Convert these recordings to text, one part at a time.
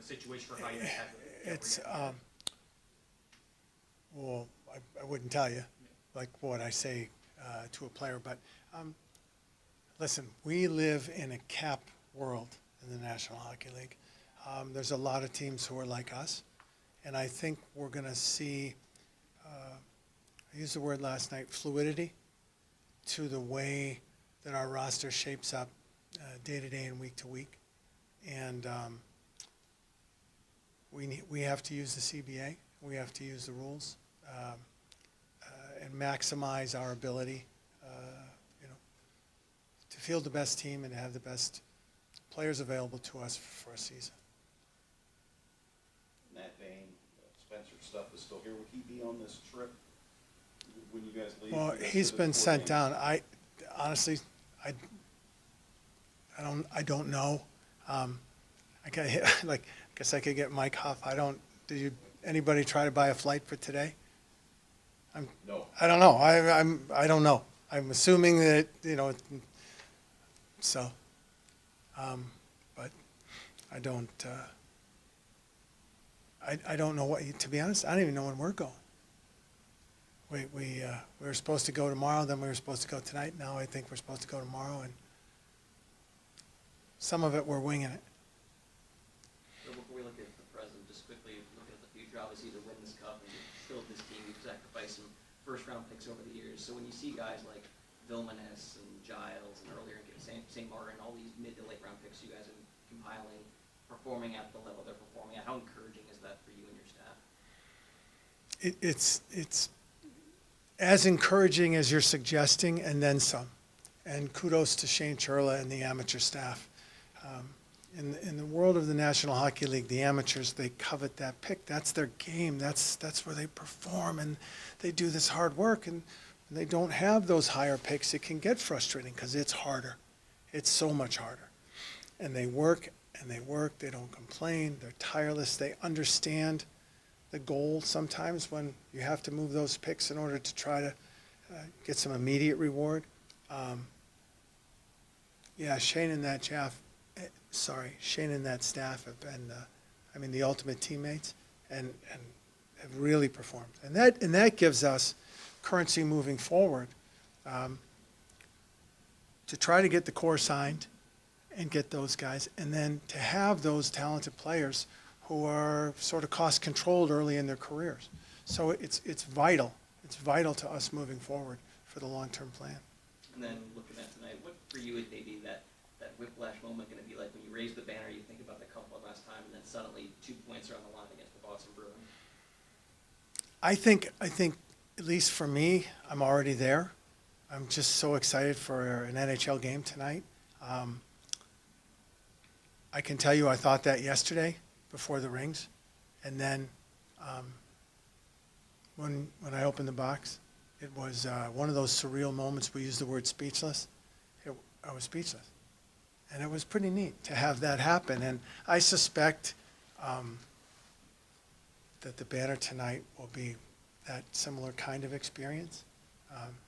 situation for how you have It's, well, I wouldn't tell you, like what I say to a player, but listen, we live in a cap world in the National Hockey League. There's a lot of teams who are like us, and I think we're going to see, I used the word last night, fluidity to the way that our roster shapes up day to day and week to week. And we have to use the CBA. We have to use the rules and maximize our ability, to field the best team and to have the best players available to us for a season. In that vein, Spencer Stuff is still here. Would he be on this trip when you guys leave? Well, he's been sent down. I honestly, I don't know. I guess I could get Mike Huff. Did anybody try to buy a flight for today? No. I don't know. I don't know. I'm assuming that, so, but I don't, I don't know to be honest, I don't even know when we're going. We were supposed to go tomorrow, then we were supposed to go tonight. Now I think we're supposed to go tomorrow, and some of it we're winging it. So before we look at the present, just quickly look at the future. Obviously, to win this cup and build this team, you've sacrificed some first-round picks over the years. So when you see guys like Vilmanis and Giles and earlier St. Martin, all these mid to late-round picks you guys are compiling, performing at the level they're performing at, how encouraging is that for you and your staff? It's as encouraging as you're suggesting, and then some. And kudos to Shane Churla and the amateur staff. In the world of the National Hockey League, the amateurs, they covet that pick. That's their game. That's where they perform, and they do this hard work. And when they don't have those higher picks, it can get frustrating because it's harder. It's so much harder. And they work, and they work. They don't complain. They're tireless. They understand the goal sometimes when you have to move those picks in order to try to get some immediate reward. Yeah, Shane and that staff have been, the ultimate teammates, and have really performed. And that gives us currency moving forward to try to get the core signed and get those guys, and then to have those talented players who are sort of cost controlled early in their careers. So it's vital. It's vital to us moving forward for the long-term plan. And then looking at tonight, what for you is maybe that whiplash moment going to be like when you raise the banner, you think about the cup one last time, and then suddenly 2 points are on the line against the Boston Bruins? I think at least for me, I'm already there. I'm just so excited for an NHL game tonight. I can tell you I thought that yesterday before the rings, and then when I opened the box, it was one of those surreal moments. We use the word speechless. I was speechless. And it was pretty neat to have that happen. And I suspect that the banner tonight will be that similar kind of experience.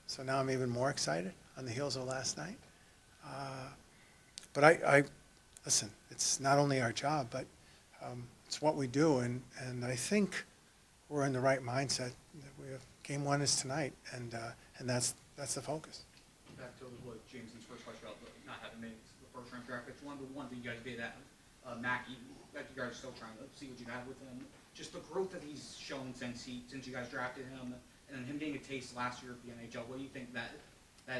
So now I'm even more excited on the heels of last night. But I listen, it's not only our job, but it's what we do. And I think we're in the right mindset. We have game one is tonight, and that's the focus. Back to what Jameson's first question about not having made the first-round draft pick. One of the ones that you guys did at Mackey, that you guys are still trying to see what you have with him. Just the growth that he's shown since you guys drafted him, and him getting a taste last year of the NHL. What do you think that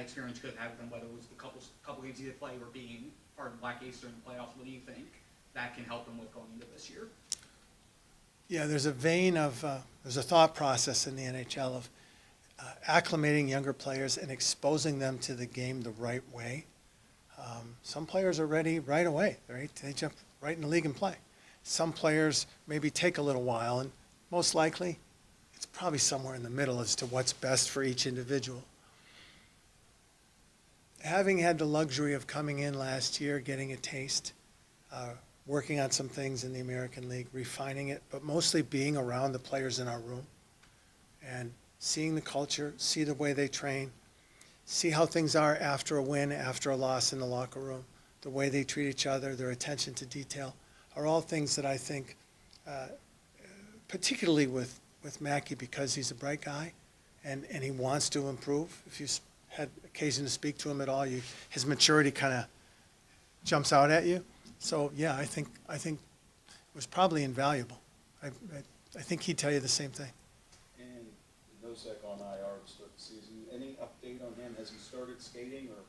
experience could have with him? Whether it was the couple games he did play or being part of the Black Ace during the playoffs, what do you think that can help him with going into this year? Yeah, there's a vein of, there's a thought process in the NHL of acclimating younger players and exposing them to the game the right way. Some players are ready right away, right? They jump right in the league and play. Some players maybe take a little while, and most likely it's probably somewhere in the middle as to what's best for each individual. Having had the luxury of coming in last year, getting a taste, working on some things in the American League, refining it, but mostly being around the players in our room and seeing the culture, see the way they train, see how things are after a win, after a loss in the locker room, the way they treat each other, their attention to detail. are all things that I think, particularly with Mackey, because he's a bright guy and he wants to improve. If you had occasion to speak to him at all, his maturity kind of jumps out at you. So yeah, I think it was probably invaluable. I think he'd tell you the same thing. And Nosek on IR to start the season. Any update on him? Has he started skating or?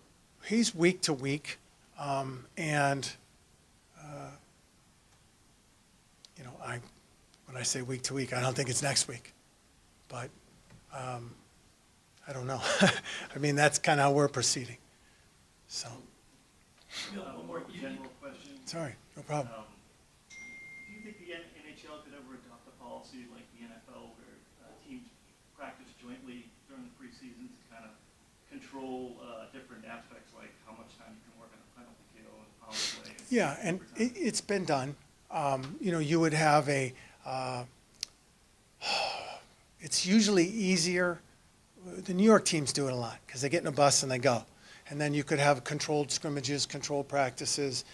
He's week to week, and you know, when I say week to week, I don't think it's next week, but I don't know. I mean, that's kind of how we're proceeding. So. One more general question. Sorry, no problem. Do you think the NHL could ever adopt a policy like the NFL where teams practice jointly during the preseason to kind of control different aspects like how much time you can work on a penalty kill and power play? Yeah, and it's been done. You know, you would have it's usually easier. The New York teams do it a lot because they get in a bus and they go. And then you could have controlled scrimmages, controlled practices.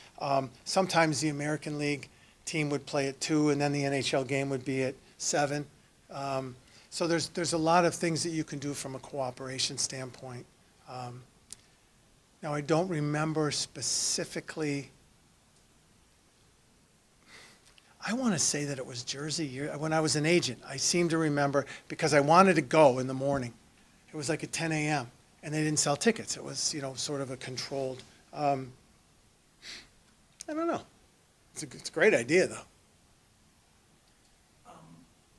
Sometimes the American League team would play at 2, and then the NHL game would be at 7. So there's a lot of things that you can do from a cooperation standpoint. Now, I don't remember specifically. I want to say that it was Jersey. When I was an agent, I seem to remember, because I wanted to go in the morning. It was like at 10 a.m. and they didn't sell tickets. It was, you know, sort of a controlled. I don't know. It's a great idea, though.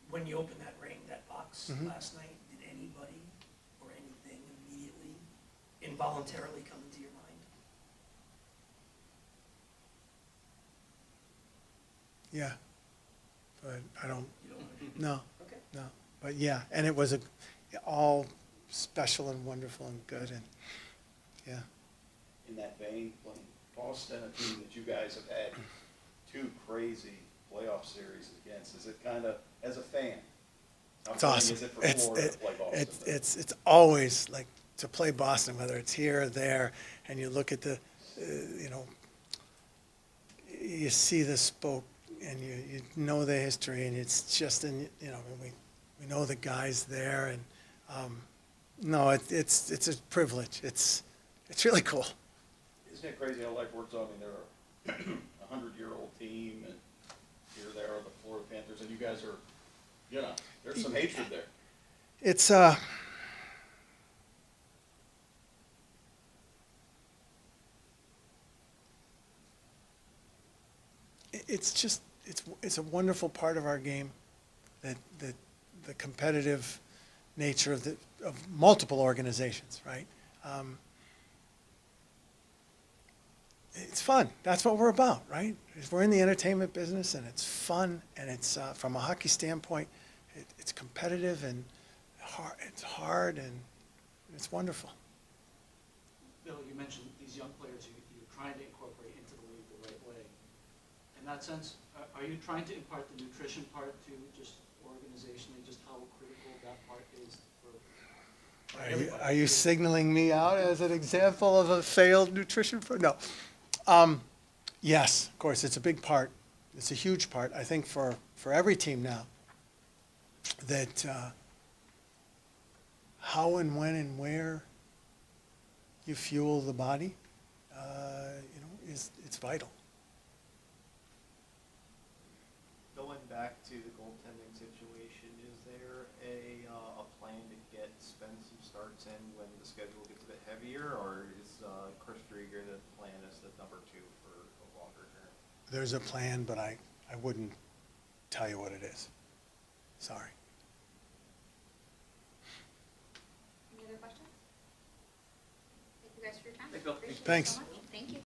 When you opened that ring, that box last night, did anybody or anything immediately, involuntarily come into your mind? Yeah, but I don't. You don't know? No, Okay. no. But yeah, and it was all special and wonderful and good, and yeah. In that vein, playing Boston, a team that you guys have had 2 crazy playoff series against, is it kind of, as a fan, how It's thrilling awesome. is it for Florida to play Boston? It's always like to play Boston, whether it's here or there, and you look at the, you know, you see the spoke, and you know the history, and it's just, you know, we know the guys there, and no, it's a privilege. It's really cool. Isn't it crazy how life works out? I mean, they're a 100-year-old team, and here they are, the Florida Panthers, and you guys are, you know, there's some hatred there. It's just it's a wonderful part of our game, that the competitive nature of multiple organizations, right? It's fun. That's what we're about, right? We're in the entertainment business, and it's fun, and it's from a hockey standpoint, it's competitive and hard. It's hard, and it's wonderful. Bill, you mentioned these young players you're trying to incorporate into the league the right way. In that sense, are you trying to impart the nutrition part to just organizationally, just how critical that part is for everybody? Are you signaling me out as an example of a failed nutrition program? No. Yes, of course, it's a big part. It's a huge part, I think, for every team now, that how and when and where you fuel the body, you know, it's vital. Going back to the goaltending situation, is there a plan to get spend some starts in when the schedule gets a bit heavier, or is Chris Drieger the plan as the number 2 for a longer term? There's a plan, but I wouldn't tell you what it is. Sorry. Any other questions? Thank you guys for your time. Thank you. Appreciate it Thanks. so much. Thank you.